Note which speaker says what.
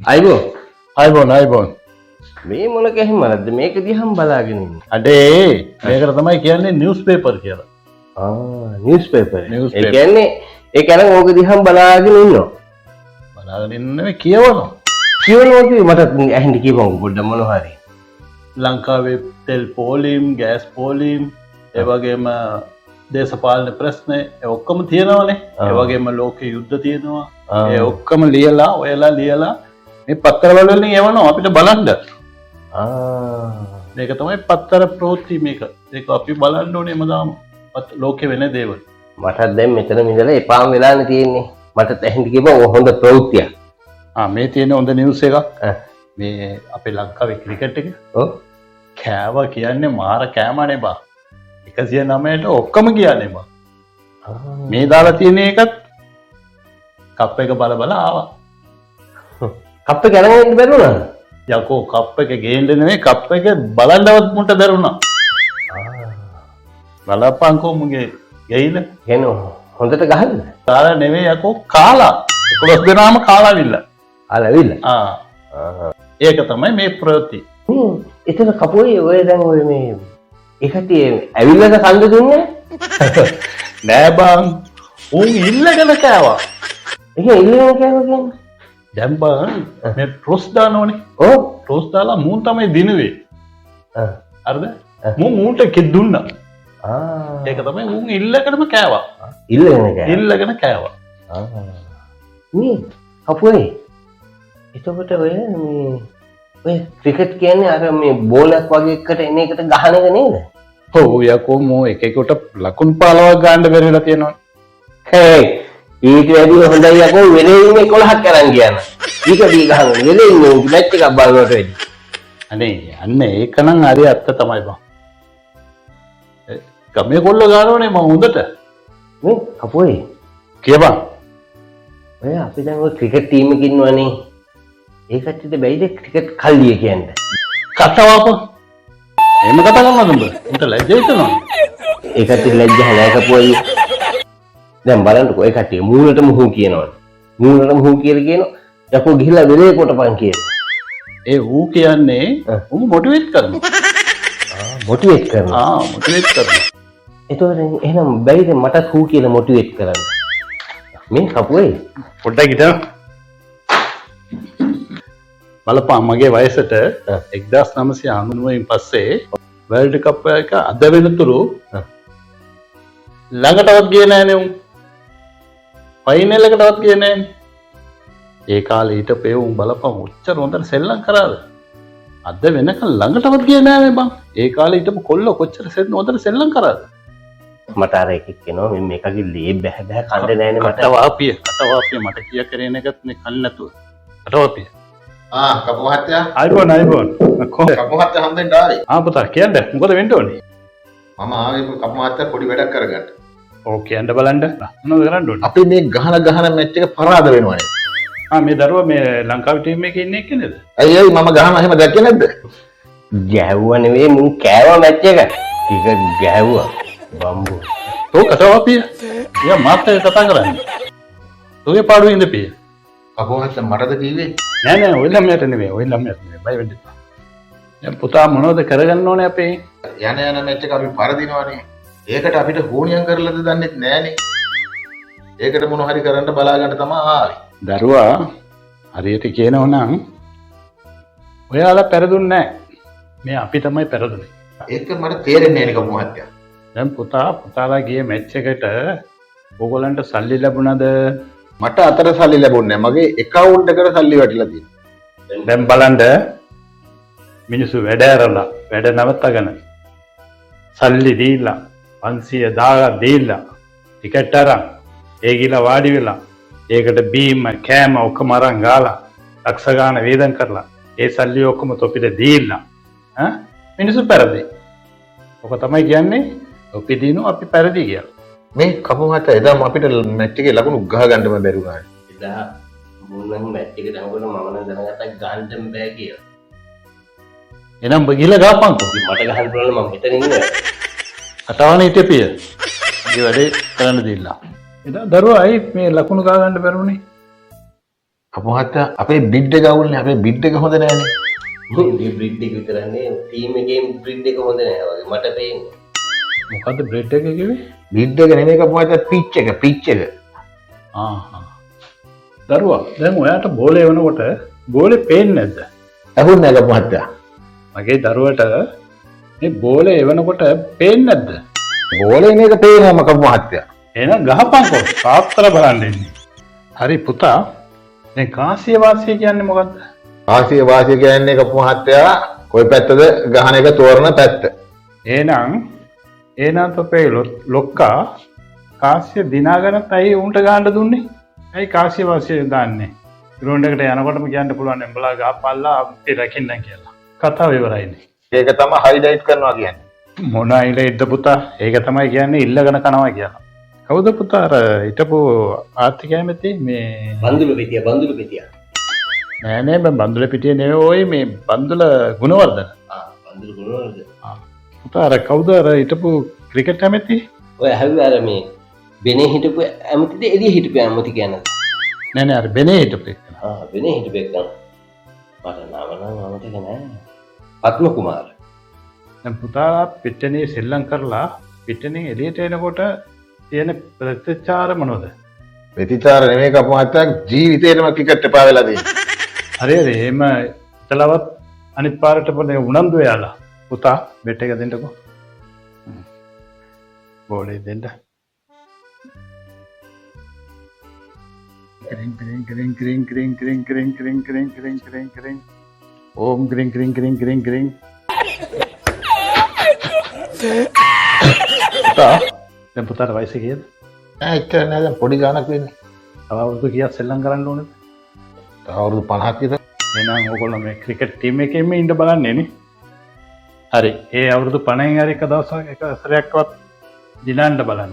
Speaker 1: අයිබෝන්
Speaker 2: මේ මොන කැහිමලද මේක දිහාම බලාගෙන ඉන්නේ.
Speaker 1: අඩේ මේකට තමයි කියන්නේ නිවුස් පේපර් කියලා.
Speaker 2: News paper. ඒ කියන්නේ ඕක දිහාම බලාගෙන ඉන්නවා.
Speaker 1: බලාගෙන ඉන්නේ කියවනවා.
Speaker 2: කියවනවා කිව්වේ මට ඇහෙන්න කියපන් පොඩ්ඩක් මොනවා හරි.
Speaker 1: ලංකාවේ තෙල් පෝලිම්, ගෑස් පෝලිම්, ඒ වගේම දේශපාලන ප්‍රශ්න ඒ ඔක්කොම තියෙනවානේ. ඒ වගේම ලෝක යුද්ධ තියෙනවා. ඒ ඔක්කොම ඔයලා ලියලා මේ පත්තරවල වලින් එවනවා අපිට බලන්න. මේක තමයි පත්තර ප්‍රවෘත්ති මේක. ඒක අපි බලන්න ඕනේ මදාම ලෝකේ වෙන දේවල්.
Speaker 2: මටත් දැන් මෙතන ඉඳලා එපාම වෙලානේ තියෙන්නේ. මට ඇහෙන්න කියපන් හොඳ ප්‍රවෘත්තියක්.
Speaker 1: මේ තියෙන හොඳ නිවුස් එකක්. මේ අපේ ලංකාවේ ක්‍රිකට් එක. කෑවා කියන්නේ මාර කෑමනේ බා. 109ට ඔක්කොම කියන්නේ බා. මේ දාලා තියෙන එකත් කප් එක බල ආවා.
Speaker 2: කප් එක අරගෙන ඉන්න බැරුණා.
Speaker 1: යකෝ කප් එක ගේන්න නෙමෙයි කප් එක බලන්නවත් මුන්ට බැරුණා. බලපංකෝ මුගේ ගෙයිල.
Speaker 2: එනවා. හොඳට ගහන්න.
Speaker 1: කාලා නෙමෙයි යකෝ කාලා. 11 දෙනාම කාලාවිල්ල.
Speaker 2: ආලාවිල්ල.
Speaker 1: ඒක තමයි මේ ප්‍රවෘත්ති.
Speaker 2: එතන කපුවේ ඔය දැන් ඔය මේ එකට ඇවිල්ලාද කන්ද දුන්නේ?
Speaker 1: නෑ බං. උන් ඉල්ලගෙන කෑවා.
Speaker 2: ඒක ඉල්ලගෙන කෑවා කියන්නේ?
Speaker 1: දැන් බං මේ ට්‍රොස් දානවනේ. ට්‍රොස් දාලා මූන් තමයි දිනුවේ. හරිද? මූන්ට කෙත් දුන්නා. ඒක තමයි උන් ඉල්ලගෙනම කෑවා. ඉල්ලගෙන කෑවා.
Speaker 2: මේ කපුවේ එතකොට ඔය ක්‍රිකට් කියන්නේ අර මේ බෝලයක් වගේ එකට එන එකට ගහන එක නේද?
Speaker 1: ඔව් යකෝ මෝ එකෙකුට ලකුණු 15ක් ගන්න බැරිලා තියෙනවා.
Speaker 2: ඊට වැඩිය හොඳයි යකෝ වෙලේ ඉන්නේ 11ක් අරන් ගියාන. ඊට දී ගහන වෙලේ ඉන්නේ මැච් එකක් බලනකොට වැඩි.
Speaker 1: අනේ අන්න ඒක නම් හරි ඇත්ත තමයි බං. ගමේ කොල්ල ගන්නවනේ මම හොඳට.
Speaker 2: මේ කපුවේ
Speaker 1: කියපන්.
Speaker 2: ඔය අපි දැන් ඔය ක්‍රිකට් ටීම් එකේ ඉන්නවනේ. ඒ කට්ටියට බැයිද ක්‍රිකට් කල්ලිය කියන්නේ?
Speaker 1: කතාවපන්. එහෙම කතා කරනවද උඹ? උන්ට ලැජ්ජ හිතෙනවා.
Speaker 2: ඒ කට්ටිය ලැජ්ජ නැහැ කපුවයි. දැන් බලන්නකෝ ඒ කට්ටිය මූණටම හූ කියනවා. මූණටම හූ කියලා කියනවා. යකෝ ගිහිල්ලා වෙලේ කොටපන් කියනවා.
Speaker 1: ඒ ඌ කියන්නේ උඹ මොටිවේට් කරනවා.
Speaker 2: මොටිවේට් කරනවා.
Speaker 1: මොටිවේට් කරනවා.
Speaker 2: එතකොට එහෙනම් බැයිද මටත් හූ කියලා මොටිවේට් කරන්න? මේ කපුවේ
Speaker 1: පොඩ්ඩක් හිටන්න. බලපන් මගේ වයසට 1999 පස්සේ වර්ල්ඩ් කප් එක අද වෙනතුරු ළඟටවත් ගියේ නෑනේ උන්. ෆයිනල් එකටවත් ගියේ නෑනේ. ඒ කාලේ හිටපේ උන් බලපන් උච්චර හොඳට සෙල්ලම් කරාද? අද වෙනකන් ළඟටවත් ගියේ නෑනේ බං. ඒ කාලේ හිටපු කොල්ල කොච්චර හොඳට සෙල්ලම් කරාද?
Speaker 2: මට අර එකෙක් කියනවා මේ මේකගේ ලේ බැහැ කන්න නෑනේ මට.
Speaker 1: කටවාපිය මට කිය කරේන එකත් මේ කන්න නැතුව. කටවාපිය.
Speaker 3: කපු මහත්තයා.
Speaker 1: අයිබෝන්.
Speaker 3: කපු මහත්තයා හම්බෙන්න ආවේ.
Speaker 1: පුතා කියන්න මොකද වෙන්න ඕනේ?
Speaker 3: මම ආවේ කපු මහත්තයා පොඩි වැඩක් කරගන්න.
Speaker 1: ඔව් කියන්න බලන්න. මොනවද කරන්න ඕනේ?
Speaker 3: අපි මේ ගහන මැච් එක පරාද වෙනවනේ.
Speaker 1: මේ දරුවා මේ ලංකාවේ ටීම් එකේ ඉන්නේ කෙනෙක්ද?
Speaker 3: ඇයි මම ගහන එහෙම දැක්කේ නැද්ද?
Speaker 2: ගැහුවා නෙවෙයි මුන් කෑවා මැච් එක. ටික ගැහුවා. බම්බු.
Speaker 1: තෝ කතාවපිය. යා මාත් එක්ක කතා කරන්නේ. තෝගේ පාඩුවේ ඉඳපිය.
Speaker 3: කපු මහත්තයා මටද කිව්වේ?
Speaker 1: නෑ ඔය ළමයට නෙවෙයි. බය වෙන්න එපා. දැන් පුතා මොනවද කරගන්න ඕනේ අපේ?
Speaker 3: යන මැච් එක අපි පරදිනවනේ. ඒකට අපිට හෝනියම් කරලාද දන්නෙත් නෑනේ. ඒකට මොන හරි කරන්න බලා ගන්න තමයි ආවේ.
Speaker 1: දරුවා හරියට කියනවා නම් ඔයාලා පෙරදුන්නේ නෑ. මේ අපි තමයි පෙරදුනේ.
Speaker 3: ඒක මට තේරෙන්නේ නෑ කපු මහත්තයා.
Speaker 1: දැන් පුතාලා ගියේ මැච් එකට ඕගොල්ලන්ට සල්ලි ලැබුණාද?
Speaker 3: මට අතර සල්ලි ලැබුණේ නෑ. මගේ account එකට සල්ලි වැටිලා තියෙනවා.
Speaker 1: දැන් බලන්න මිනිස්සු වැඩ ඇරලා වැඩ නවත්තගෙන සල්ලි දීලා 500 දීලා ටිකට් අරන් ඒ ගිහලා වාඩි වෙලා ඒකට බීම කෑම ඔක්කොම අරන් ගාලා ලක්ෂ ගාන වේදන් කරලා ඒ සල්ලි ඔක්කොම තොපිට දීලා මිනිස්සු පෙරදී. ඔක තමයි කියන්නේ අපි දිනු අපි පෙරදී කියලා.
Speaker 3: මේ කපු මහත්තයා එදාම අපිට මැච් එකේ ලකුණු ගහ ගන්නම බැරි වුණා.
Speaker 2: එදා මුන්නම් මැච් එකට යනකොට මම නම් දැනගත්තා ගන්නම බෑ කියලා.
Speaker 1: එහෙනම් ඔබ ගිහලා ගහපන්කෝ.
Speaker 2: මට ගහන්න බලන්න මම මෙතන ඉන්නේ.
Speaker 1: කතාවනේ හිටපිය. මේ වැඩේ කරන්න දෙilla. එදා දරුවා අයි මේ ලකුණු ගා ගන්න බැරුණේ.
Speaker 3: කපු මහත්තයා අපේ බිඩ් එක අවුල්නේ. අපේ බිඩ් එක හොඳ නෑනේ.
Speaker 2: මුගේ බ්‍රිඩ් එක විතරන්නේ ටීම් එකේ බ්‍රිඩ් එක හොඳ නෑ වගේ මට පේන්නේ.
Speaker 1: මොකද්ද බ්‍රෙඩ් එක කිව්වේ?
Speaker 3: බිඩ් එක නෙමෙයි කපු මහත්තයා පිච් එක.
Speaker 1: දරුවා දැන් ඔයාට බෝලේ වෙනකොට බෝලේ පේන්නේ නැද්ද?
Speaker 3: ඇහුන්නේ නැහැ කපු මහත්තයා.
Speaker 1: මගේ දරුවට මේ බෝලේ එවනකොට පේන්නේ නැද්ද?
Speaker 3: බෝලේ මේක පේනවම කපු මහත්තයා.
Speaker 1: එහෙනම් ගහපන්කෝ තාත්තර බලන්න ඉන්නේ. හරි පුතා. දැන් කාසිය වාසිය කියන්නේ මොකද්ද?
Speaker 3: ආසිය වාසිය කියන්නේ කපු මහත්තයා කොයි පැත්තද ගහන එක තෝරන පැත්ත.
Speaker 1: එහෙනම් තොපේ ලොක්කා කාසිය දිනාගෙනත් ඇයි උන්ට ගහන්න දුන්නේ? ඇයි කාසිය වාසිය දාන්නේ? ග්‍රවුන්ඩ් එකට යනකොටම කියන්න පුළුවන් එම්බලා ගහපල්ලා අපි රකින්න කියලා. කතාව ඉවරයිනේ.
Speaker 3: ඒක තමයි හයිලයිට් කරනවා කියන්නේ.
Speaker 1: මොන අයිලයිට්ද පුතා? ඒක තමයි කියන්නේ ඉල්ලගෙන කනවා කියලා. කවුද පුතා අර හිටපු ආර්ථිකය මෙතේ මේ
Speaker 2: බන්දුල පිටිය.
Speaker 1: නෑ නෑ මම බන්දුල පිටියේ නෙවෙයි ඔය මේ බන්දුල ගුණවර්ධන.
Speaker 2: බන්දුල ගුණවර්ධන.
Speaker 1: පුතා අර කවුද අර හිටපු ක්‍රිකට් ඇමති?
Speaker 2: ඔය හැවි අර මේ බෙනේ හිටපු ඇමතිද එළිය හිටපු ඇමති කියන්නේ.
Speaker 1: නෑ නෑ අර බෙනේ හිටපු එක.
Speaker 2: බෙනේ හිටපු එක. මට නම මතක නෑ. පත්ම කුමාර.
Speaker 1: දැන් පුතා පිට්ටනිය සෙල්ලම් කරලා පිට්ටනිය එළියට එනකොට තියෙන ප්‍රතිචාර මොනවද?
Speaker 3: ප්‍රතිචාර නෙමෙයි කපු මහත්තයා ජීවිතේටම ක්‍රිකට් එපා වෙලා තියෙන්නේ.
Speaker 1: හරි එහෙම ඉතලවත් අනිත් පාරට පොනේ උනන්දු වෙලා. පුතා බෙට් එක දෙන්නකෝ. බෝලේ දෙන්න. ක්‍රින්. ඕම් ක්‍රින්. පුතා දැන් පුතාට වයස කීයද?
Speaker 3: එච්චර නෑ දැන් පොඩි ගානක් වෙන්නේ.
Speaker 1: තව අවුරුදු කීයක් සෙල්ලම් කරන්න ඕනද?
Speaker 3: තව අවුරුදු 50ක් විතර.
Speaker 1: එහෙනම් ඕගොල්ලෝ මේ ක්‍රිකට් ටීම් එකෙම ඉන්න බලන්නේ නේ. හරි. ඒ අවුරුදු 50න් හරි එක දවසක් එක සැරයක්වත් දිනන්න බලන්න.